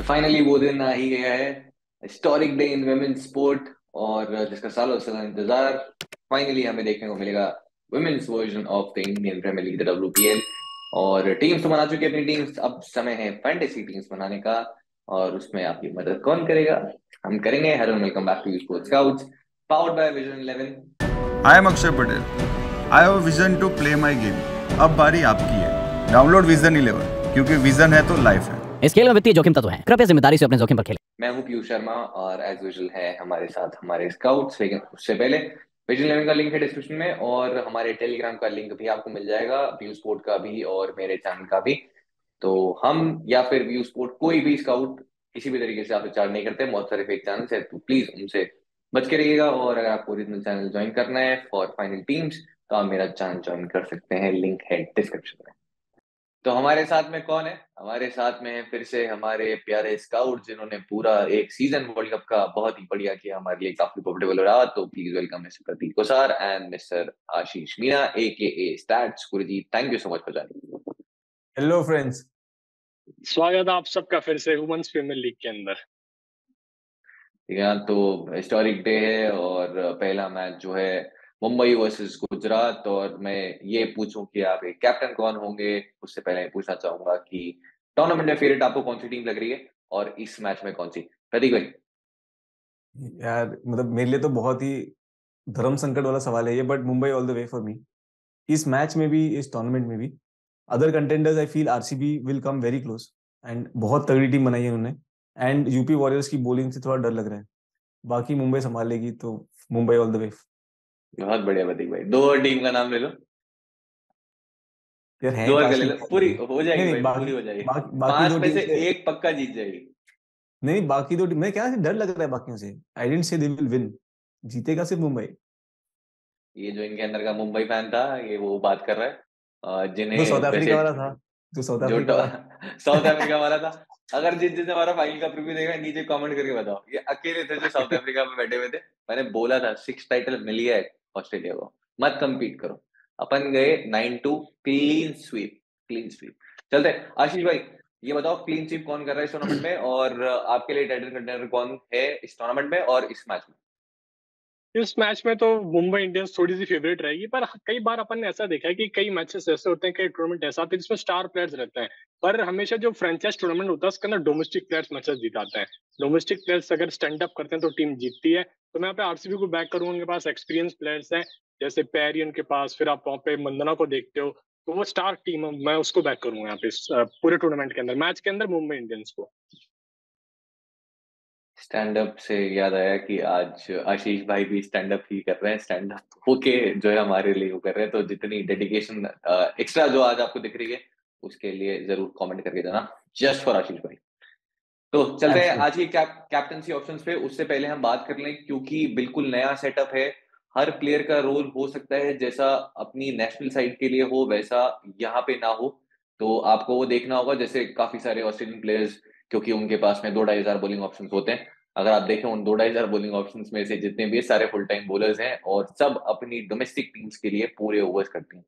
तो फाइनली वो दिन आ ही गया है, historic day in women's sport, और जिसका सालों साल इंतजार फाइनली हमें देखने को मिलेगा। Women's version of the Indian premier league, the WPL। और टीम्स तो बना चुकी है अपनी टीम्स, अब समय है फैंटेसी टीम्स बनाने का। और उसमें आपकी मदद कौन करेगा? हम करेंगे। Hello, welcome back to sports scouts, powered by vision 11। I am Akshay Patel. I have vision to play my game. अब बारी आपकी है। डाउनलोड विजन 11 क्योंकि विजन है तो लाइफ है। इस खेल में वित्तीय जोखिम तत्व है, कृपया जिम्मेदारी से अपने जोखिम पर खेलें। मैं हूं पीयूष शर्मा, और एज यूजुअल है हमारे साथ हमारे स्काउट्स। लेकिन उससे पहले विजन 11 का लिंक है डिस्क्रिप्शन में, और हमारे टेलीग्राम का लिंक भी आपको मिल जाएगा, व्यू स्पोर्ट का भी और मेरे चैनल का भी। तो हम या फिर व्यू स्पोर्ट, कोई भी स्काउट किसी भी तरीके से आप रिचार्ज नहीं करते। बहुत सारे फेक चैनल है, तो प्लीज उनसे बच के रहिएगा। और अगर आपको ओरिजिनल चैनल ज्वाइन करना है फॉर फाइनल टीम्स, तो आप मेरा चैनल ज्वाइन कर सकते हैं, लिंक है डिस्क्रिप्शन में। तो हमारे साथ में कौन है? हमारे साथ में है फिर से हमारे प्यारे स्काउट, जिन्होंने पूरा एक सीजन वर्ल्ड कप का बहुत ही बढ़िया किया, हमारे लिए काफी प्रॉफिटेबल रहा। तो please welcome mister Prateek Kosar and mister Ashish Meena, a stats guruji. Thank you so much for joining. Hello friends. स्वागत है आप सबका फिर से वुमेन्स प्रीमियर लीग के अंदर। ठीक है, तो हिस्टोरिक डे है, और पहला मैच जो है मुंबई वर्सेस गुजरात। और मैं ये पूछूं कि आप एक कैप्टन कौन होंगे, उससे पहले मैं पूछना चाहूंगा कि टूर्नामेंट में फेवरेट आपको कौन सी टीम लग रही है, और इस मैच में कौन सी? प्रतीक भाई। यार मतलब मेरे लिए तो बहुत ही धर्म संकट वाला सवाल है ये, but Mumbai all the way for me. इस मैच में भी, इस टूर्नामेंट में भी other contenders I feel RCB will come very close. And बहुत तगड़ी टीम बनाई है उन्होंने। एंड यूपी वॉरियर्स की बॉलिंग से थोड़ा डर लग रहा है। बाकी मुंबई संभाल लेगी, तो मुंबई ऑल द वे। बहुत बढ़िया प्रतीक भाई, दो और टीम का नाम ले लो। यार है दो और का पास ले में लो, बहुत पूरी टीम। हो नहीं जाएगी नहीं, भाई, बाकी पूरी हो जाएगी। बाकी पांच दो में टीम से से। एक पक्का जीत जाएगी। नहीं, बाकी दो टीम मैं क्या डर लग रहा है बाकियों से। आई didn't say they will win. जीतेगा सिर्फ मुंबई। ये जो इनके अंदर का मुंबई फैन था, ये वो बात कर रहा है, जो साउथ जिन्हें वैसे अफ्रीका वाला था। जो साउथ जो अफ्रीका वाला। साउथ अफ्रीका वाला था। अगर जिस जिसने हमारा फाइनल का प्रीव्यू देखा है, नीचे कमेंट करके बताओ। ये अकेले थे जो साउथ अफ्रीका में बैठे हुए थे। मैंने बोला था 6 टाइटल मिल गया है ऑस्ट्रेलिया को, मत compete करो। अपन गए 9-2, क्लीन स्वीप। Clean sweep. चलते हैं। आशीष भाई, ये बताओ क्लीन स्वीप कौन कर रहा है इस टूर्नामेंट में, और आपके लिए टाइटल कंटेंडर कौन है इस टूर्नामेंट में और इस मैच में? इस मैच में तो मुंबई इंडियंस थोड़ी सी फेवरेट रहेगी, पर कई बार अपन ने ऐसा देखा है कि कई मैचेस ऐसे होते हैं, कई टूर्नामेंट ऐसा होता है जिसमें स्टार प्लेयर्स रहते हैं। पर हमेशा जो फ्रेंचाइज टूर्नामेंट होता है उसके अंदर डोमेस्टिक प्लेयर्स मैचेस जिताते हैं। डोमेस्टिक प्लेयर्स अगर स्टैंड अप करते हैं तो टीम जीतती है। तो मैं यहाँ पे आरसीबी को बैक करूंगा। उनके पास एक्सपीरियंस प्लेयर्स हैं, जैसे पैरी उनके पास, फिर आप वहाँ पे मंदना को देखते हो। तो वो स्टार टीम है, मैं उसको बैक करूंगा यहाँ पे इस पूरे टूर्नामेंट के अंदर, मैच के अंदर मुंबई इंडियंस को। स्टैंड अप से याद आया कि आज आशीष भाई भी स्टैंड अप ही कर रहे हैं। स्टैंड अप होके जो है हमारे लिए वो कर रहे हैं। तो जितनी डेडिकेशन एक्स्ट्रा जो आज आपको दिख रही है, उसके लिए जरूर कमेंट करके देना, जस्ट फॉर आशीष भाई। तो चलते हैं Absolutely. आज की कैप्टनसी ऑप्शंस पे। उससे पहले हम बात कर लें, क्योंकि बिल्कुल नया सेटअप है। हर प्लेयर का रोल हो सकता है जैसा अपनी नेशनल साइड के लिए हो, वैसा यहाँ पे ना हो। तो आपको वो देखना होगा, जैसे काफी सारे ऑस्ट्रेलियन प्लेयर्स, क्योंकि उनके पास में 2-2.5 हजार बॉलिंग ऑप्शंस होते हैं। अगर आप देखें उन 2-2.5 हजार बॉलिंग ऑप्शंस में से जितने भी सारे फुल टाइम बॉलर्स हैं, और सब अपनी डोमेस्टिक टीम्स के लिए पूरे ओवर्स करते हैं।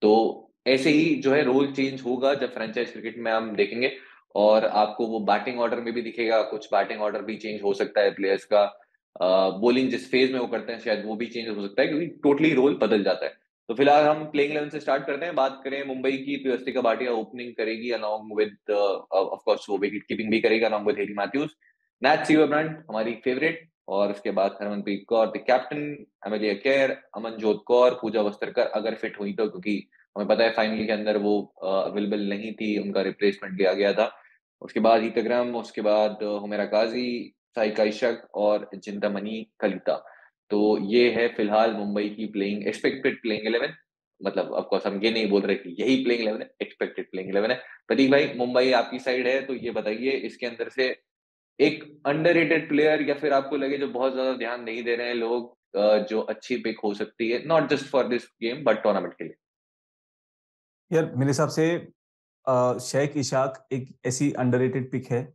तो ऐसे ही जो है रोल चेंज होगा जब फ्रेंचाइज क्रिकेट में हम देखेंगे। और आपको वो बैटिंग ऑर्डर में भी दिखेगा, कुछ बैटिंग ऑर्डर भी चेंज हो सकता है प्लेयर्स का। बॉलिंग जिस फेज में वो करते हैं शायद वो भी चेंज हो सकता है, क्योंकि टोटली रोल बदल जाता है। तो फिलहाल हम प्लेइंग 11 से स्टार्ट करते हैं। बात करें मुंबई की, तो यस्टिका भाटिया ओपनिंग करेगी अलॉन्ग विद, ऑफ कोर्स वो विकेट कीपिंग भी करेगा along with Hayley Matthews. Nat सिमरन हमारी फेवरेट, और उसके बाद Harmanpreet Kaur the captain, Amelia Kerr, Amanjot Kaur, Pooja Vastrakar अगर फिट हुई तो, क्योंकि हमें पता है फाइनल के अंदर वो अवेलेबल नहीं थी, उनका रिप्लेसमेंट लिया गया था। उसके बाद हीतग्राम, उसके बाद हुमेरा काजी, साइका इशक और चिंतामणि कलिता। तो ये है फिलहाल मुंबई की प्लेइंग एक्सपेक्टेड प्लेइंग 11। मतलब ऑफ कोर्स हम ये नहीं बोल रहे कि यही प्लेइंग 11 है, एक्सपेक्टेड प्लेइंग 11 है। प्रतीक भाई, मुंबई आपकी साइड है, तो ये बताइए इसके अंदर से एक अंडररेटेड प्लेयर, या फिर आपको लगे जो बहुत ज्यादा ध्यान नहीं दे रहे हैं लोग, जो अच्छी पिक हो सकती है, not just for this game but tournament के लिए। यार मेरे हिसाब से शेख इशाक एक ऐसी अंडररेटेड पिक है।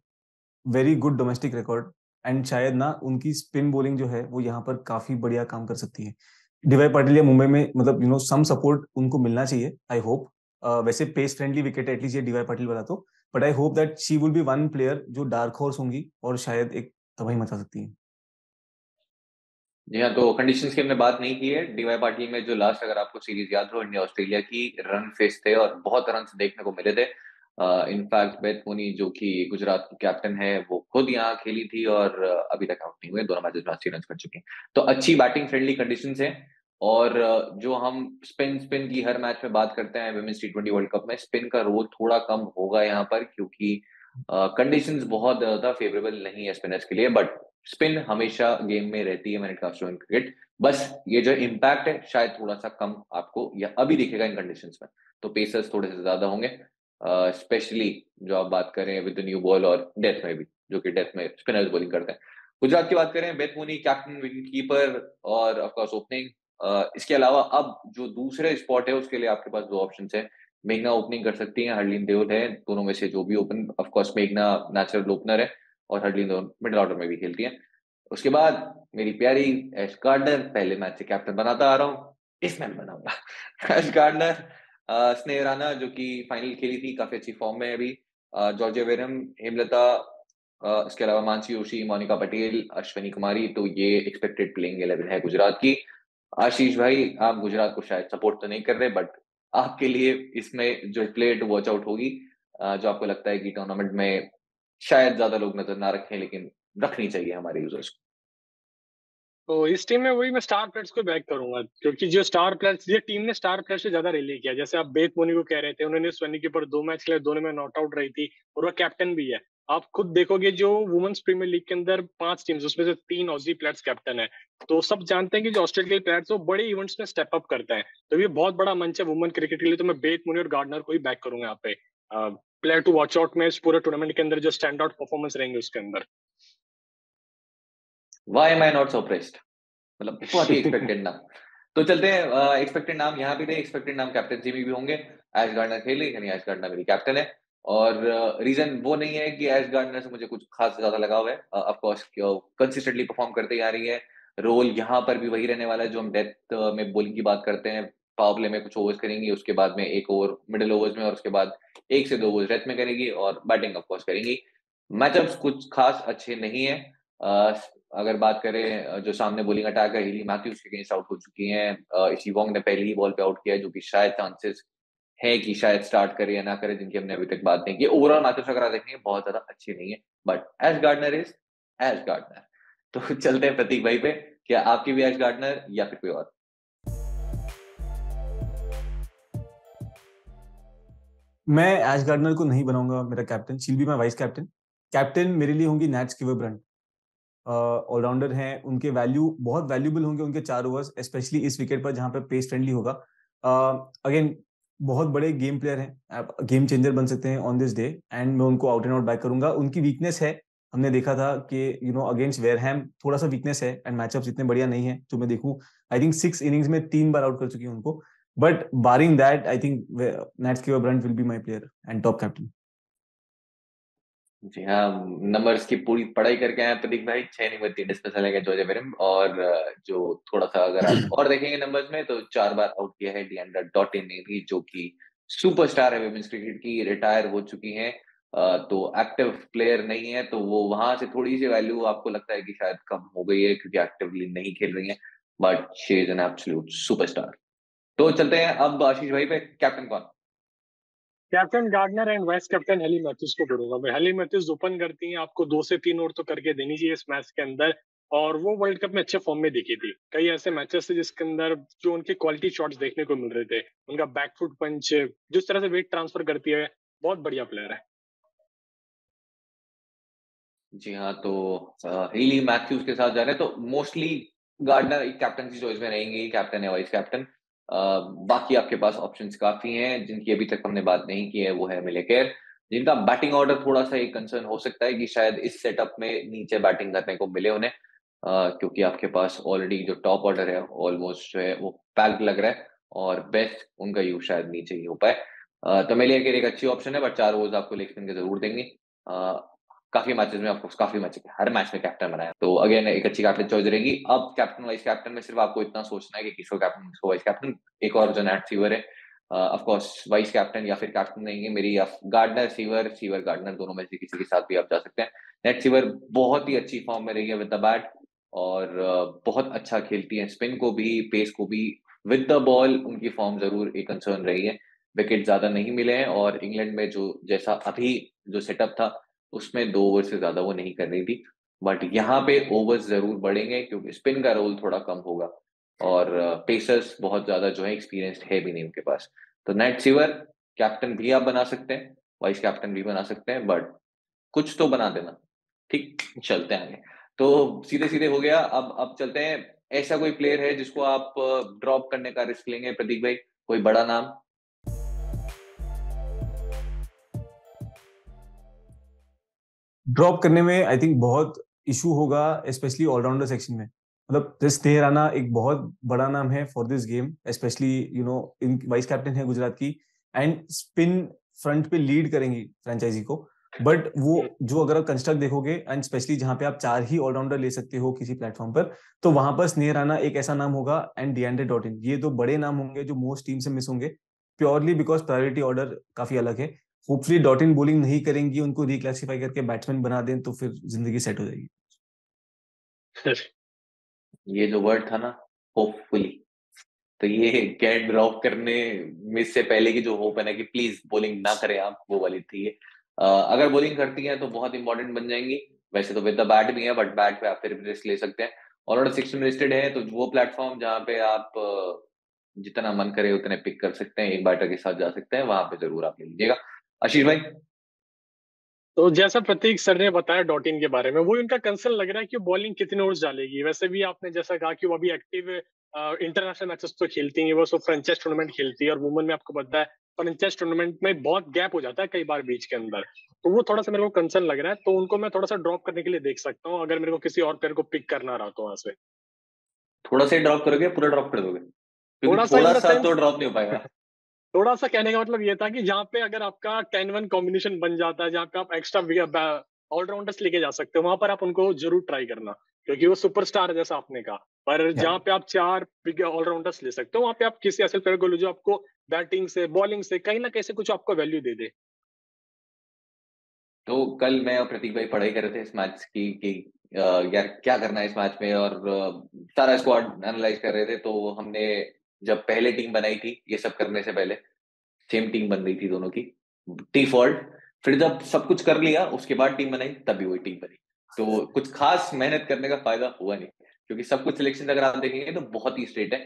Very good domestic record. And शायद ना उनकी स्पिन बॉलिंग जो है वो यहाँ पर काफी बढ़िया काम कर सकती है। डीवाई पाटिल या मुंबई में मतलब सम सपोर्ट उनको मिलना चाहिए, आई होप। वैसे पेस फ्रेंडली विकेट एटलीस्ट ये डीवाई पाटिल वाला, तो but I hope that she will be one player जो डार्क हॉर्स होंगी और शायद एक तबाही मचा सकती है। जी हाँ, तो कंडीशंस की हमने बात नहीं की है। डीवाई पाटिल में जो लास्ट, अगर आपको सीरीज याद हो, इंडिया ऑस्ट्रेलिया की, रन फेस थे और बहुत रन देखने को मिले थे। इनफैक्ट बेथ मुनी जो कि गुजरात की कैप्टन है, वो खुद यहाँ खेली थी और अभी तक आउट नहीं हुए, दोनों मैचेस में 80 रन कर चुके हैं। तो अच्छी बैटिंग फ्रेंडली कंडीशंस हैं। और जो हम स्पिन की हर मैच में बात करते हैं वुमेन्स T20 वर्ल्ड कप में, स्पिन का रोल थोड़ा कम होगा यहाँ पर, क्योंकि कंडीशंस बहुत ज्यादा फेवरेबल नहीं है स्पिनर्स के लिए। बट स्पिन हमेशा गेम में रहती है when it comes to cricket. बस ये जो इम्पैक्ट है शायद थोड़ा सा कम आपको या अभी दिखेगा इन कंडीशंस में। तो पेसर्स थोड़े से ज्यादा होंगे, स्पेशली जो आप बात करें विद न्यू बॉल और डेथ में भी, जो कि डेथ में स्पिनर्स बॉलिंग करते हैं। गुजरात की बात करें, Beth Mooney captain, wicket keeper और ऑफकोर्स ओपनिंग। इसके अलावा अब जो दूसरे स्पॉट है उसके लिए आपके पास दो ऑप्शन है। मेघना ओपनिंग कर सकती हैं, हरलीन देओल है, दोनों में से जो भी ओपन। ऑफकोर्स मेघना नेचुरल ओपनर है और हरलीन देओल मिडिल ऑर्डर में भी खेलती है। उसके बाद मेरी प्यारी ऐश गार्डनर, पहले मैच से कैप्टन बनाता आ रहा हूँ, इसमें भी बनाऊंगा ऐश गार्डनर। स्नेह राणा जो कि फाइनल खेली थी, काफी अच्छी फॉर्म में है अभी। जॉर्जिया वेरम, हेमलता, इसके अलावा मानसी जोशी, मोनिका पटेल, अश्विनी कुमारी। तो ये एक्सपेक्टेड प्लेइंग 11 है गुजरात की। आशीष भाई, आप गुजरात को शायद सपोर्ट तो नहीं कर रहे, बट आपके लिए इसमें जो प्लेयर टू वॉच आउट होगी, जो आपको लगता है कि टूर्नामेंट में शायद ज्यादा लोग नजर ना रखें, लेकिन रखनी चाहिए हमारे यूजर्स को। तो इस टीम में वही मैं स्टार प्लेयर्स को बैक करूंगा, क्योंकि जो स्टार प्लेयर्स, ये टीम ने स्टार प्लेयर्स से ज्यादा रिलीज किया। जैसे आप बेथ मुनी को कह रहे थे, उन्होंने स्वनी के ऊपर 2 मैच खेले, दोनों में नॉट आउट रही थी और वह कैप्टन भी है। आप खुद देखोगे जो वुमेन्स प्रीमियर लीग के अंदर 5 टीम्स, उसमें से 3 ऑजी प्लेयर्स कैप्टन है। तो सब जानते हैं कि जो ऑस्ट्रेलिया के प्लेयर्स वो बड़े इवेंट्स में स्टेप अप करते हैं। तो ये बहुत बड़ा मंच है वुमेन क्रिकेट के लिए। तो मैं बेथ मुनी और गार्डनर को ही बैक करूंगा यहाँ पे, प्लेयर टू वॉच आउट में इस पूरे टूर्नामेंट के अंदर, जो स्टैंड आउट परफॉर्मेंस रहेंगे उसके अंदर। Why am I not surprised? मतलब बहुत ही एक्सपेक्टेड नाम। तो चलते हैं, एक्सपेक्टेड नाम यहाँ भी थे, एक्सपेक्टेड नाम कैप्टनसी में भी होंगे। ऐश गार्डनर खेले, यानी ऐश गार्डनर मेरी कैप्टन है। और रीजन वो नहीं है कि ऐश गार्डनर से मुझे कुछ खास ज्यादा लगाव है। ऑफ कोर्स कंसिस्टेंटली परफॉर्म करते आ रही है। रोल यहाँ पर भी वही रहने वाला है जो हम डेथ में बॉलिंग की बात करते हैं। पावर प्ले में कुछ ओवर्स करेंगी, उसके बाद में एक ओवर मिडिल ओवर्स में, और उसके बाद 1 से 2 ओवर्स डेथ में करेंगी, और बैटिंग ऑफ कोर्स करेंगी। मैचअप्स कुछ खास अच्छे नहीं है। अगर बात करें जो सामने बॉलिंग अटैक है, हेली मैथ्यूज के अगेंस्ट आउट हो चुकी हैं। इशी वोंग ने पहली ही बॉल पे आउट किया है, जो कि शायद चांसेस है कि शायद स्टार्ट करे या ना करे, जिनकी हमने अभी तक बात नहीं की। ओवरऑल मैथ्यूज अगर आप देखेंगे बहुत ज्यादा अच्छी नहीं है, but Ash Gardner is Ash Gardner. तो चलते हैं प्रतीक भाई पे, क्या आपकी भी एश गार्डनर या फिर कोई और? मैं ऐश गार्डनर को नहीं बनाऊंगा मेरा captain, she'll be my vice captain. Captain मेरे लिए होंगी नैट स्कीवरब्रंट। ऑलराउंडर हैं, उनके वैल्यू बहुत वैल्यूबल होंगे उनके 4 ओवर्स, स्पेशली इस विकेट पर जहां पर पेस फ्रेंडली होगा। अगेन बहुत बड़े गेम प्लेयर हैं, गेम चेंजर बन सकते हैं ऑन दिस डे, एंड मैं उनको आउट एंड आउट बैक करूंगा। उनकी वीकनेस है, हमने देखा था कि अगेंस्ट वेयरहैम थोड़ा सा वीकनेस है, एंड मैचअप्स इतने बढ़िया नहीं है जो मैं देखूं। आई थिंक 6 इनिंग्स में 3 बार आउट कर चुकी है उनको। But barring that, I think Nat Sciver Brunt will be my player and top captain. जी हाँ, नंबर्स की पूरी पढ़ाई करके आए प्रतीक भाई। 6 नंबर 3 डिस्मिसल है जॉर्जिया वेरम, और जो थोड़ा सा अगर आप और देखेंगे नंबर्स में, तो 4 बार आउट किया है डिएंड्रा डॉटिन ने भी, जो कि सुपरस्टार है वुमेन्स क्रिकेट की, रिटायर हो चुकी हैं। तो एक्टिव प्लेयर नहीं है, तो वो वहां से थोड़ी सी वैल्यू आपको लगता है कि शायद कम हो गई है क्योंकि एक्टिवली नहीं खेल रही है, but she is an absolute superstar. तो चलते हैं अब आशीष भाई पे, कैप्टन कौन? Captain Gardner and vice captain Hayley Matthews को करूंगा मैं। हेली मैथ्यूज ओपन करती हैं, आपको 2 से 3 ओवर तो करके देनी चाहिए इस मैच के अंदर। और वो वर्ल्ड कप में अच्छे फॉर्म में दिखी थी। कई ऐसे मैचेस थे जिसके अंदर जो उनके क्वालिटी शॉट्स देखने को मिल रहे थे, उनका बैकफुट पंच, जिस तरह से वेट ट्रांसफर करती है, बहुत बढ़िया प्लेयर है। जी हाँ, तो हेली मैथ्यूज के साथ जा रहे हैं, तो मोस्टली गार्डनर एक कैप्टन की चॉइस में रहेंगे, कैप्टन या वाइस कैप्टन। बाकी आपके पास ऑप्शंस काफी हैं, जिनकी अभी तक हमने बात नहीं की है, वो है मिले केयर, जिनका बैटिंग ऑर्डर थोड़ा सा एक कंसर्न हो सकता है कि शायद इस सेटअप में नीचे बैटिंग करने को मिले उन्हें, क्योंकि आपके पास ऑलरेडी जो टॉप ऑर्डर है ऑलमोस्ट जो है वो पैक्ड लग रहा है, और बेस्ट उनका यूज शायद नीचे ही हो पाए। तो मिले केयर एक अच्छी ऑप्शन है, बट 4 ओवर्स आपको लेग स्पिन के जरूर देंगे। काफी मैचेस में आपको, काफी मैच हर मैच में कैप्टन बनाया, तो अगेन एक अच्छी कैप्टन चॉइस रहेगी। अब कैप्टन वाइस कैप्टन में सिर्फ आपको इतना सोचना है कि किसको कैप्टन किसको वाइस कैप्टन। एक और जो नैट सीवर है, ऑफ कोर्स वाइस कैप्टन या फिर कैप्टन नहीं है मेरी, गार्डनर सीवर गार्डनर, दोनों में से किसी के साथ भी आप जा सकते हैं। नेट सीवर बहुत ही अच्छी फॉर्म में रही है विद द बैट, और बहुत अच्छा खेलती है, स्पिन को भी पेस को भी। विद द बॉल उनकी फॉर्म जरूर एक कंसर्न रही है, विकेट ज्यादा नहीं मिले हैं, और इंग्लैंड में जो जैसा अभी जो सेटअप था उसमें 2 ओवर से ज्यादा वो नहीं कर रही थी। बट यहाँ पे ओवर्स जरूर बढ़ेंगे क्योंकि स्पिन का रोल थोड़ा कम होगा, और पेसर्स बहुत ज्यादा जो है एक्सपीरियंस्ड है भी नहीं उनके पास। तो नेट सीवर कैप्टन भी आप बना सकते हैं, वाइस कैप्टन भी बना सकते हैं, बट कुछ तो बना देना। ठीक, चलते हैं आगे। तो सीधे सीधे हो गया। अब चलते हैं, ऐसा कोई प्लेयर है जिसको आप ड्रॉप करने का रिस्क लेंगे प्रतीक भाई, कोई बड़ा नाम? ड्रॉप करने में आई थिंक बहुत इशू होगा, स्पेशली ऑलराउंडर सेक्शन में। मतलब स्नेह राणा एक बहुत बड़ा नाम है for this game, specially in vice captain है गुजरात की, एंड स्पिन फ्रंट पे लीड करेंगी फ्रेंचाइजी को। बट वो जो अगर आप कंस्ट्रक्ट देखोगे, एंड स्पेशली जहां पे आप 4 ही ऑलराउंडर ले सकते हो किसी प्लेटफॉर्म पर, तो वहां पर स्नेह राणा एक ऐसा नाम होगा, एंड डिएंड्रे डॉटिन, ये 2 बड़े नाम होंगे जो मोस्ट टीम से मिस होंगे, प्योरली बिकॉज प्रायोरिटी ऑर्डर काफी अलग है। होपफुली डॉट इन बॉलिंग नहीं करेंगी, उनको रिक्लासिफाई करके बैट्समैन बना दें तो फिर जिंदगी सेट हो जाएगी। ये जो वर्ड था ना, होपफुली, तो ये गेट ड्रॉप करने में से पहले की जो होप है ना कि प्लीज बॉलिंग ना करें आप, वो वाली थी ये। अगर बॉलिंग करती हैं तो बहुत इंपॉर्टेंट बन जाएंगी। वैसे तो विद द बैट भी है, बट बैट पे आप फिर रिस्क ले सकते हैं। ऑलरेडी 6 में लिस्टेड है, तो वो प्लेटफॉर्म जहाँ पे आप जितना मन करे उतने पिक कर सकते हैं, एक बैटर के साथ जा सकते हैं, वहां पे जरूर आप ले लीजिएगा। आशीष भाई? तो जैसा प्रतीक सर ने बताया डॉट इन के बारे में, वो उनका कंसर्न लग रहा है कि बॉलिंग कितने ओवर्स डालेगी। वैसे भी आपने जैसा कहा कि वो अभी एक्टिव इंटरनेशनल मैचेस तो खेलती हैं, वो सो फ्रेंचाइज टूर्नामेंट खेलती है, और वुमेन में आपको पता है फ्रेंचाइज टूर्नामेंट में बहुत गैप हो जाता है कई बार बीच के अंदर। तो वो थोड़ा सा मेरे को कंसर्न लग रहा है, तो उनको मैं थोड़ा सा ड्रॉप करने के लिए देख सकता हूँ, अगर मेरे को किसी और प्लेयर को पिक करना रहा तो वहां से। थोड़ा सा ड्रॉप करोगे, पूरा ड्रॉप कर दोगे? क्योंकि थोड़ा सा इन थोड़ा द सा सेंस, तो ड्रॉप नहीं हो पाएगा। थोड़ा सा कहने का मतलब ये था कि जहाँ पे अगर आपका 10-1 कॉम्बिनेशन बन जाता है, जहाँ पे आप एक्स्ट्रा ऑलराउंडर्स लेके जा सकते हो, वहां पर आप उनको जरूर ट्राई करना, क्योंकि वो सुपरस्टार है जैसा आपने कहा। पर जहाँ पे आप 4 बिग ऑलराउंडर्स ले सकते हो, वहां पे आप किसी ऐसे प्लेयर को लो जो आपको बैटिंग से बॉलिंग से कहीं ना कहीं से कुछ आपको वैल्यू दे दे। तो कल मैं और प्रतीक भाई पढ़ाई कर रहे थे इस मैच की कि यार क्या करना है इस मैच में, और सारा स्क्वाड एनालाइज कर रहे थे। तो हमने जब पहले टीम बनाई थी ये सब करने से पहले, सेम टीम बन रही थी दोनों की डिफॉल्ट। फिर जब सब कुछ कर लिया उसके बाद टीम बनाई, तभी वही टीम बनी। तो कुछ खास मेहनत करने का फायदा हुआ नहीं, क्योंकि सब कुछ सिलेक्शन अगर आप देखेंगे तो बहुत ही स्ट्रेट है।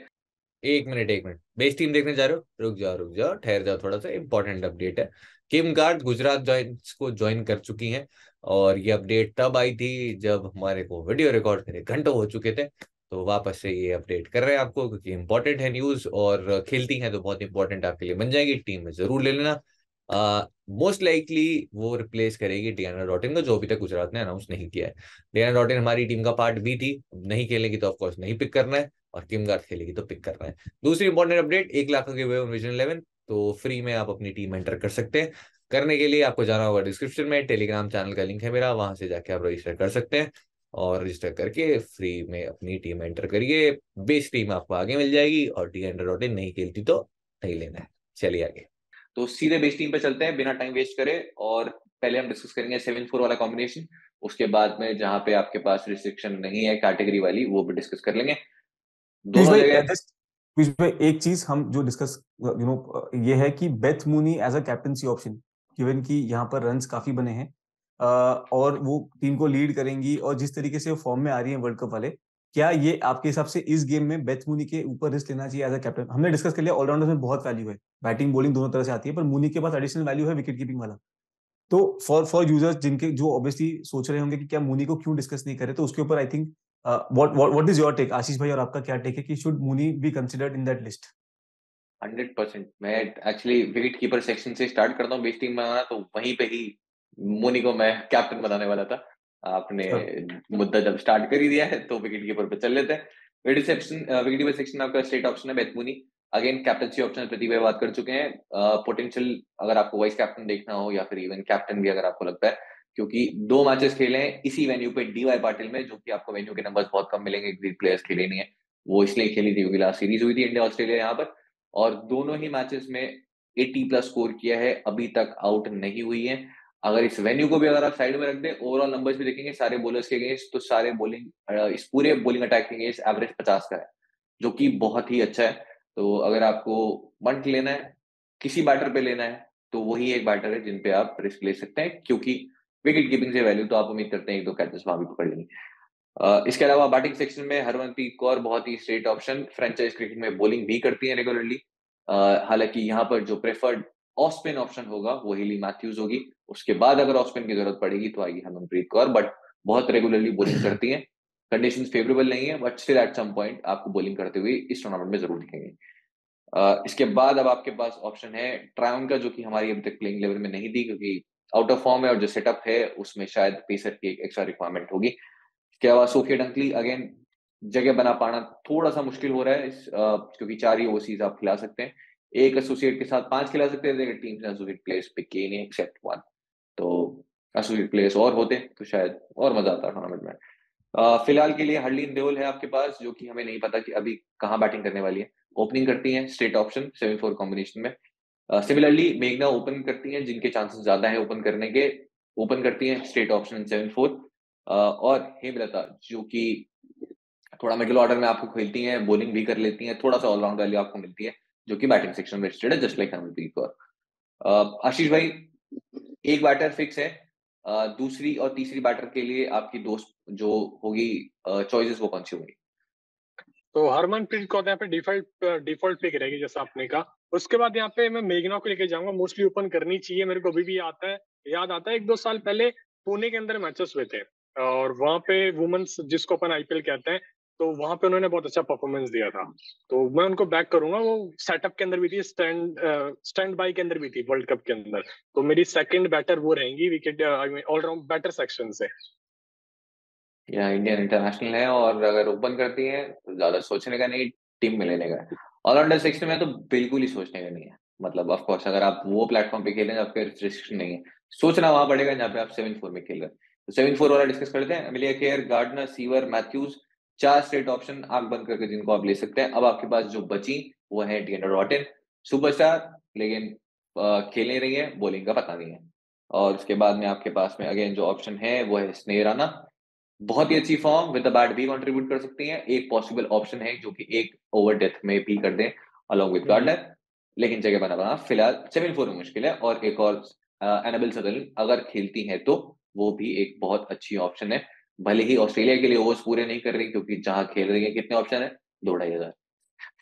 एक मिनट बेस टीम देखने जा रहे हो? रुक जाओ ठहर जाओ, थोड़ा सा इंपॉर्टेंट अपडेट है। किम गार्ड गुजरात जॉइंट्स को ज्वाइन कर चुकी हैं, और ये अपडेट तब आई थी जब हमारे को वीडियो रिकॉर्ड करे घंटों हो चुके थे। तो वापस से ये अपडेट कर रहे हैं आपको, क्योंकि इंपॉर्टेंट है न्यूज, और खेलती हैं तो बहुत इंपॉर्टेंट आपके लिए बन जाएगी। टीम में जरूर ले लेना। मोस्ट लाइकली वो रिप्लेस करेगी डियाना डॉटिन को, जो अभी तक गुजरात ने अनाउंस नहीं किया है। डियाना डॉटिन हमारी टीम का पार्ट भी थी, नहीं खेलेगी तो ऑफकोर्स नहीं पिक करना है, और किम गार्ड खेलेगी तो पिक करना है। दूसरी इंपॉर्टेंट अपडेट, 1 लाख के हुए विजन 11, तो फ्री में आप अपनी टीम एंटर कर सकते हैं। करने के लिए आपको जाना होगा डिस्क्रिप्शन में, टेलीग्राम चैनल का लिंक है मेरा, वहां से जाके आप रजिस्टर कर सकते हैं, और रजिस्टर करके फ्री में अपनी टीम एंटर करिए। बेस टीम आपको आगे मिल जाएगी, और डी एंडर डॉट इन नहीं खेलती तो नहीं लेना है। चलिए आगे। तो सीधे बेस टीम पे चलते हैं बिना टाइम वेस्ट करे, और पहले हम डिस्कस करेंगे 7-4 वाला कॉम्बिनेशन। उसके बाद में जहां पे आपके पास रिस्ट्रिक्शन नहीं है कैटेगरी वाली, वो भी डिस्कस कर लेंगे। पीयूष दोनों भाई, जगह पीयूष भाई एक चीज हम जो डिस्कस ये है कि Beth Mooney as a captaincy option, given कि यहाँ पर रन्स काफी बने हैं, और वो टीम को लीड करेंगी, और जिस तरीके से वो फॉर्म में आ रही है वर्ल्ड कप वाले, क्या ये आपके हिसाब से इस गेम में बेथ मूनी के ऊपर रिस्क लेना चाहिए एज अ कैप्टन? हमने डिस्कस कर लिया ऑलराउंडर में बहुत वैल्यू है, बैटिंग बॉलिंग दोनों तरह से आती है, पर मूनी के पास एडिशनल वैल्यू है विकेट कीपिंग वाला। तो फॉर यूजर्स जिनके जो ऑब्वियसली सोच रहे होंगे कि क्या मूनी को क्यों डिस्कस नहीं करे, तो उसके ऊपर I think what is your take Ashish भाई, और आपका क्या टेक है कि should Mooney be considered in that list? 100%। मैं एक्चुअली विकेट कीपर सेक्शन से स्टार्ट करता हूँ बेस टीम बनाना, तो वहीं पे ही मोनी को मैं कैप्टन बनाने वाला था। आपने मुद्दा जब स्टार्ट कर ही दिया है तो विकेट कीपर पे चल लेते हैं। विकेट कीपर सेक्शन आपका स्ट्रेट ऑप्शन है Beth Mooney. Again captaincy option Pratibha बात कर चुके हैं। पोटेंशियल अगर आपको वाइस कैप्टन देखना हो, या फिर इवन कैप्टन भी अगर आपको लगता है, क्योंकि 2 मैचेस खेले हैं इसी वेन्यू पे डीवाई पाटिल में, जो कि आपको वेन्यू के नंबर्स बहुत कम मिलेंगे, ग्रीक प्लेयर्स खेले नहीं है। वो इसलिए खेली थी क्योंकि लास्ट सीरीज हुई थी इंडिया ऑस्ट्रेलिया यहाँ पर। और दोनों ही मैचेस में 80+ स्कोर किया है, अभी तक आउट नहीं हुई है। अगर इस वेन्यू को भी अगर आप साइड में रख दें, ओवरऑल नंबर्स भी देखेंगे सारे बॉलर्स के अगेंस्ट, तो सारे बॉलिंग इस पूरे बॉलिंग अटैक के अगेंस्ट एवरेज 50 का है, जो कि बहुत ही अच्छा है। तो अगर आपको बंट लेना है, किसी बैटर पे लेना है, तो वही एक बैटर है जिन पे आप रिस्क ले सकते हैं, क्योंकि विकेट कीपिंग से वैल्यू तो आप उम्मीद करते हैं 1-2 कैचेस वहां भी पकड़ लेंगे। इसके अलावा बैटिंग सेक्शन में हरमनप्रीत कौर बहुत ही स्ट्रेट ऑप्शन, फ्रेंचाइज क्रिकेट में बॉलिंग भी करती है रेगुलरली। हालांकि यहाँ पर जो प्रेफर्ड ऑफ स्पिन ऑप्शन होगा वो हेली मैथ्यूज होगी, उसके बाद अगर ऑफ स्पिन की जरूरत पड़ेगी तो आएगी हरमनप्रीत कौर, बट बहुत रेगुलरली बॉलिंग करती हैं। कंडीशंस फेवरेबल नहीं है, but still at some point आपको बॉलिंग करते हुए इस टूर्नामेंट में जरूर दिखेंगे। इसके बाद अब आपके पास ऑप्शन है ट्रायन का, जो कि हमारी अभी तक प्लेइंग लेवल में नहीं थी, क्योंकि आउट ऑफ फॉर्म है और जो सेटअप है उसमें शायद पेसर की एक एक्स्ट्रा रिक्वायरमेंट होगी। इसके अलावा सोफिया डंकली, अगेन जगह बना पाना थोड़ा सा मुश्किल हो रहा है क्योंकि 4 ही ओवरसीज आप खिला सकते हैं, एक एसोसिएट के साथ 5 खिला सकते हैं, टीम से एसोसिएट प्लेयर्स पिक किए नहीं एक्सेप्ट 1, तो एसोसिएट प्लेयर्स और होते तो शायद और मजा आता टूर्नामेंट में। फिलहाल के लिए हरलीन देओल है आपके पास, जो कि हमें नहीं पता कि अभी कहाँ बैटिंग करने वाली है। ओपनिंग करती है स्ट्रेट ऑप्शन 7-4 कॉम्बिनेशन में। सिमिलरली मेघना ओपन करती हैं, जिनके चांसेस ज्यादा हैं ओपन करने के, ओपन करती हैं स्ट्रेट ऑप्शन 7-4। और हेमलता, जो कि थोड़ा मिडिल ऑर्डर में आपको खेलती हैं, बॉलिंग भी कर लेती हैं, थोड़ा सा ऑलराउंड वैल्यू आपको मिलती है, जो कि बैटिंग सेक्शन में लिस्टेड है जस्ट लाइक हरमनप्रीत कौर। आशीष भाई, एक बैटर फिक्स है, दूसरी और तीसरी बैटर के लिए आपकी दोस्त जो होगी चॉइसेस वो कौन सी होंगी? तो हरमनप्रीत कौर यहाँ पे डिफॉल्ट पिक रहेगी जैसा आपने कहा। उसके बाद यहाँ पे मैं मेघना को लेके जाऊंगा, मोस्टली ओपन करनी चाहिए। मेरे को अभी भी याद आता है 1-2 साल पहले पुणे के अंदर मैचेस हुए थे और वहां पे वुमेन्स जिसको अपन आईपीएल कहते हैं, तो वहां पे उन्होंने बहुत अच्छा परफॉर्मेंस दिया था। तो मैं उनको बैक करूंगा। वो सेटअप के अंदर भी थी, स्टैंड बाई के अंदर भी थी वर्ल्ड कप के अंदर। तो मेरी सेकंड बैटर वो रहेंगी विकेट ऑलराउंड बैटर सेक्शन से। या इंडियन इंटरनेशनल है, और अगर ओपन करती है तो ज्यादा सोचने का नहीं, टीम में लेने का है। ऑलराउंडर सेक्शन में तो बिल्कुल ही सोचने का नहीं है, मतलब ऑफ कोर्स अगर आप वो प्लेटफॉर्म पे खेलें जहाँ पे रिस्ट्रिक्शन नहीं है, सोचना वहां पड़ेगा जहाँ पे आप 7-4 में खेल रहे हैं। तो 7-4 वाला डिस्कस करते हैं। Amelia Kerr, Gardner, Sciver, Matthews, 4 straight option आंख बंद करके जिनको आप ले सकते हैं। अब आपके पास जो बची वो है डिएंड्रे रॉटन, सुपरस्टार, लेकिन खेल नहीं रही है, बॉलिंग का पता नहीं है। और उसके बाद में आपके पास में अगेन जो ऑप्शन है वो है स्नेह राणा, बहुत ही अच्छी फॉर्म, विद द बैट भी कंट्रीब्यूट कर सकती हैं। एक पॉसिबल ऑप्शन है जो कि एक ओवर डेथ में भी कर दें अलॉन्ग विद गार्डनर, लेकिन जगह बना फिलहाल 7-4 में मुश्किल है। और एक और एनाबेल सदरलैंड अगर खेलती हैं तो वो भी एक बहुत अच्छी ऑप्शन है, भले ही ऑस्ट्रेलिया के लिए ओवर्स पूरे नहीं कर रही, क्योंकि जहां खेल रही है कितने ऑप्शन है, 2-2.5 हजार,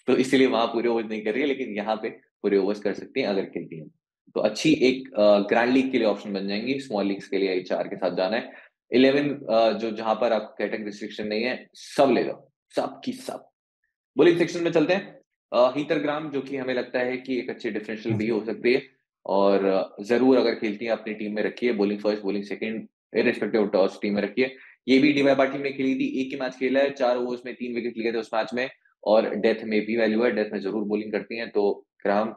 तो इसीलिए वहां पूरे ओवर्स नहीं कर रही है, लेकिन यहाँ पे पूरे ओवर्स कर सकती हैं अगर खेलती हैं। तो अच्छी एक ग्रैंड लीग के लिए ऑप्शन बन जाएंगी, स्मॉल लीग्स के लिए 4 के साथ जाना है। 11 जो जहां पर आप कैटेगरी रिस्ट्रिक्शन नहीं है, सब ले लो, सब की सब। बॉलिंग सेक्शन में चलते हैं। हीथर ग्राम, जो कि हमें लगता है कि एक अच्छी डिफरेंशियल भी हो सकती है, और जरूर अगर खेलती है अपनी टीम में रखिए, bowling first bowling second irrespective of toss team में रखिए। ये भी डीवाई पाटिल में खेली थी, एक ही मैच खेला है, 4 ओवर्स में 3 विकेट लिए थे उस मैच में, और डेथ में भी वैल्यू है, डेथ में जरूर बॉलिंग करती हैं, तो ग्राम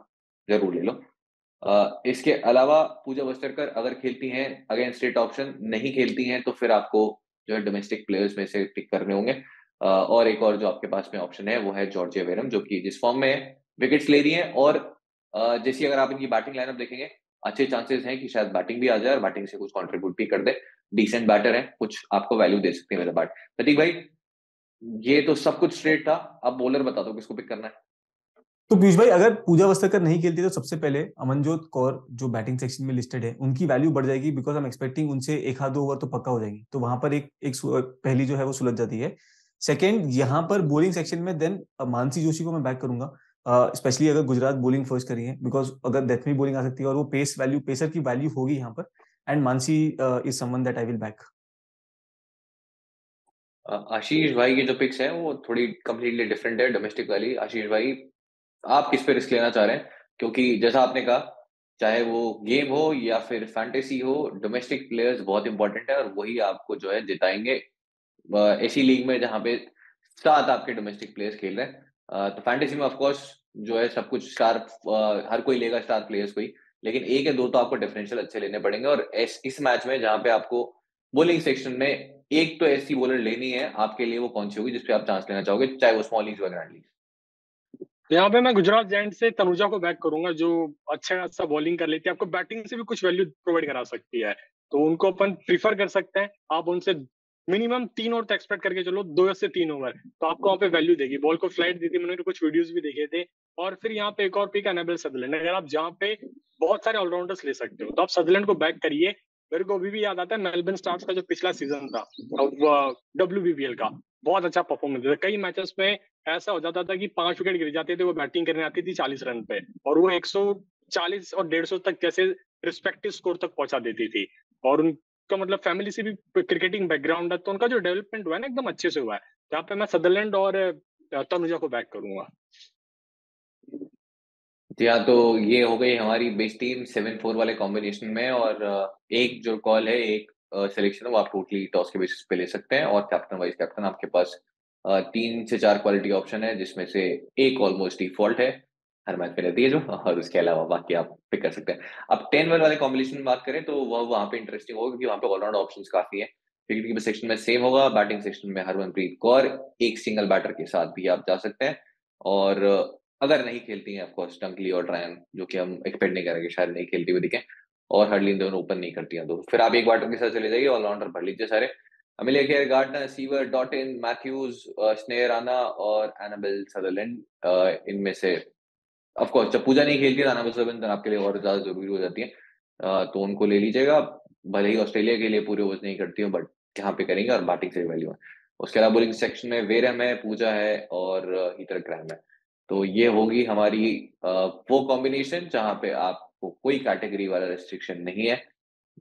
जरूर ले लो। इसके अलावा पूजा वस्त्रकर अगर खेलती हैं, अगेन स्ट्रेट ऑप्शन, नहीं खेलती हैं तो फिर आपको जो है डोमेस्टिक प्लेयर्स में से पिक करने होंगे। और एक और जो आपके पास में ऑप्शन है वो है जॉर्जिया वेरम, जो कि जिस फॉर्म में है, विकेट्स ले रही हैं, और जैसी अगर आप इनकी बैटिंग लाइनअप देखेंगे, अच्छे चांसेस हैं कि शायद बैटिंग भी आ जाए और बैटिंग से कुछ कंट्रीब्यूट भी कर दे। डिसेंट बैटर है, कुछ आपको वैल्यू दे सकते हैं मेरा बैट। प्रतीक भाई, ये तो सब कुछ स्ट्रेट था, अब बॉलर बता दो किसको पिक करना है। तो पीयूष भाई, अगर पूजा वस्त्रकर नहीं खेलती तो सबसे पहले अमनजोत कौर जो बैटिंग सेक्शन में लिस्टेड है उनकी वैल्यू बढ़ जाएगी, बिकॉज आई एम एक्सपेक्टिंग उनसे 1-2 ओवर तो पक्का हो जाएगी, तो वहां पर एक पहली जो है वो सुलझ जाती है। सेकंड, यहाँ पर बॉलिंग सेक्शन में देन मानसी जोशी को मैं बैक करूंगा, स्पेशली अगर गुजरात बॉलिंग फर्स्ट करी है, बिकॉज अगर डेथ में बॉलिंग आ सकती है और वो पेसर की वैल्यू होगी यहाँ पर, and Mansi is someone that I will back. Ashish भाई की जो पिक्स हैं वो थोड़ी कंप्लीटली डिफरेंट है डोमेस्टिक वाली। आशीष भाई, आप किस पे रिस्क लेना चाह रहे हैं? क्योंकि जैसा आपने कहा, चाहे वो गेम हो या फिर फैंटेसी हो, डोमेस्टिक प्लेयर्स बहुत इंपॉर्टेंट है, और वही आपको जो है जिताएंगे ऐसी लीग में जहां पे 7 आपके डोमेस्टिक प्लेयर्स खेल रहे हैं। तो फैंटेसी में ऑफकोर्स जो है सब कुछ स्टार, हर कोई लेगा स्टार प्लेयर्स को ही, लेकिन 1 या 2 तो आपको डिफरेंशियल अच्छे लेने पड़ेंगे। और इस मैच में जहां पे आपको बॉलिंग सेक्शन में एक तो ऐसी बॉलर लेनी है, आपके लिए वो कौन सी होगी जिसपे आप चांस लेना चाहोगे, चाहे वो स्मॉल लीग या ग्रैंड लीग? यहाँ पे मैं गुजरात जायंट से तनुजा को बैक करूंगा, जो अच्छा बॉलिंग कर लेती है, आपको बैटिंग से भी कुछ वैल्यू प्रोवाइड करा सकती है, तो उनको अपन प्रीफर कर सकते हैं। आप उनसे मिनिमम 3 ओवर तक एक्सपेक्ट करके चलो, 2 से 3 ओवर, तो आपको वहाँ पे वैल्यू देगी। बॉल को फ्लाइट दी थी, मैंने कुछ वीडियोस भी देखे थे। और फिर यहाँ पे एक और पिक एनाबेल सदरलैंड, अगर आप जहाँ पे बहुत सारे ऑलराउंडर्स ले सकते हो तो आप सदरलैंड को बैक करिए। मेरे को अभी भी याद आता है मेलबर्न स्टार्स का जो पिछला सीजन था WBBL का, बहुत अच्छा परफॉर्मेंस था। कई मैचेस में ऐसा हो जाता था कि 5 विकेट गिर जाते थे, वो बैटिंग करने आती थी 40 रन पे, और वो 140 और 150 तक जैसे रिस्पेक्टिव स्कोर तक पहुंचा देती थी। और उनका मतलब फैमिली से भी क्रिकेटिंग बैकग्राउंड है, तो उनका जो डेवलपमेंट हुआ है ना एकदम अच्छे से हुआ है। यहाँ पे मैं सदरलैंड और तनुजा को बैक करूंगा। जी हाँ, तो ये हो गई हमारी बेस्ट टीम 7-4 वाले कॉम्बिनेशन में। और एक जो कॉल है, एक सिलेक्शन है, वो आप टोटली टॉस के बेसिस पे ले सकते हैं। और कैप्टन वाइस कैप्टन आपके पास 3 से 4 क्वालिटी ऑप्शन है, जिसमें से एक ऑलमोस्ट डिफॉल्ट है, हर मैच में रहती है जो, और उसके अलावा बाकी आप पिक कर सकते हैं। अब 10 वाले कॉम्बिनेशन में बात करें तो वह वहाँ पे इंटरेस्टिंग होगा, क्योंकि वहाँ पे ऑलराउंड ऑप्शन काफी है। विकेट सेक्शन में सेम होगा, बैटिंग सेक्शन में हरमनप्रीत कौर एक सिंगल बैटर के साथ भी आप जा सकते हैं। और अगर नहीं खेलती हैं ऑफकोर्स टंकली और ट्रायन, जो कि हम एक्सपेक्ट नहीं करेंगे शायद नहीं खेलती हुई दिखें, और हर्लिन दोनों ओपन नहीं करती हैं, तो फिर आप एक बैटर के साथ चले जाइए, ऑलराउंडर भर लीजिए सारे। Amelia Kerr, Gardner, Sciver, Dottin, Matthews, Sneh Rana और एनाबेल सदरलैंड, इनमें से ऑफकोर्स जब पूजा नहीं खेलती है एनाबेल सदरलैंड तो आपके लिए और ज्यादा जरूरी हो जाती है, तो उनको ले लीजिएगा। भले ही ऑस्ट्रेलिया के लिए पूरे ओवर्स नहीं करती हूँ, बट यहाँ पे करेंगे और बैटिंग से वैल्यू है। उसके अलावा बोलिंग सेक्शन में वेरम है, पूजा है और हीटर ग्रैम है। तो ये होगी हमारी वो कॉम्बिनेशन जहाँ पे आपको कोई कैटेगरी वाला रेस्ट्रिक्शन नहीं है,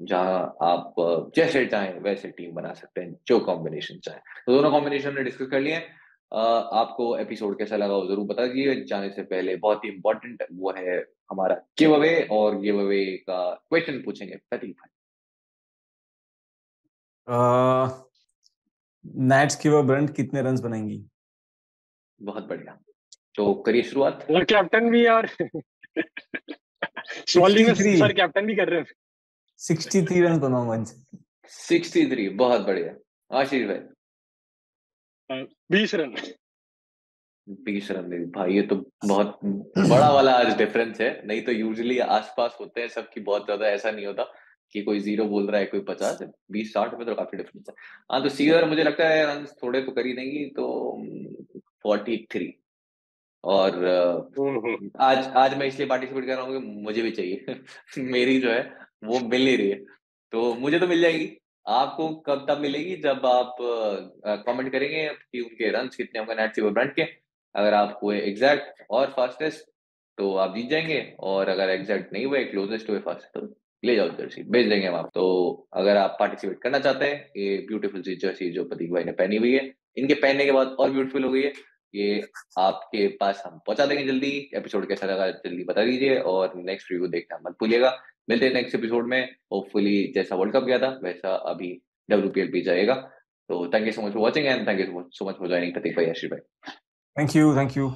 जहाँ आप जैसे चाहें वैसे टीम बना सकते हैं, जो कॉम्बिनेशन चाहे। तो दोनों कॉम्बिनेशन ने डिस्कस कर लिए हैं। आपको एपिसोड कैसा लगा वो जरूर बता दीजिए। जाने से पहले बहुत ही इंपॉर्टेंट वो है हमारा गिव अवे, और गिव अवे का क्वेश्चन पूछेंगे प्रतीक भाई। नेट्स की वो ब्रंट कितने रन्स बनाएंगी? बहुत बढ़िया, तो करिए शुरुआत। और कैप्टन भी यार सॉली में 63 सर कैप्टन भी कर रहे हैं। 63 रन बनाऊंगा इनसे। 63, बहुत बढ़िया। आशीष भाई? 20 रन। 20 रन दे भाई, ये तो बहुत बड़ा वाला आज डिफरेंस है। नहीं तो यूजुअली आसपास होते हैं सबकी, बहुत ज्यादा ऐसा नहीं होता कि कोई 0 बोल रहा है कोई 50, 20-60 में तो काफी डिफरेंस है। हाँ, तो सीयर मुझे लगता है रन थोड़े तो कर ही देंगी, तो 43। और आज आज मैं इसलिए पार्टिसिपेट कर रहा हूँ कि मुझे भी चाहिए मेरी जो है वो मिल नहीं रही है, तो मुझे तो मिल जाएगी। आपको कब तब मिलेगी जब आप कमेंट करेंगे कि उनके रन्स कितने होंगे नेट सीवर ब्रांड के। अगर आप हुए एग्जैक्ट और फास्टेस्ट तो आप जीत जाएंगे, और अगर एग्जैक्ट नहीं हुए, क्लोजेस्ट हुए फास्ट, तो ले जाओ जर्सी, भेज देंगे हम आप। तो अगर आप पार्टिसिपेट करना चाहते हैं, ये ब्यूटीफुल सी जर्सी जो प्रतीक भाई ने पहनी हुई है, इनके पहनने के बाद और ब्यूटीफुल हो गई है, ये आपके पास हम पहुंचा देंगे जल्दी। एपिसोड कैसा लगा जल्दी बता दीजिए, और नेक्स्ट रिव्यू देखना मत भूलिएगा। मिलते हैं नेक्स्ट एपिसोड में। होपफुली जैसा वर्ल्ड कप गया था वैसा अभी WPL भी जाएगा। तो thank you so much for watching, and thank you so much for joining Prateek भाई, आशीष भाई। Thank you.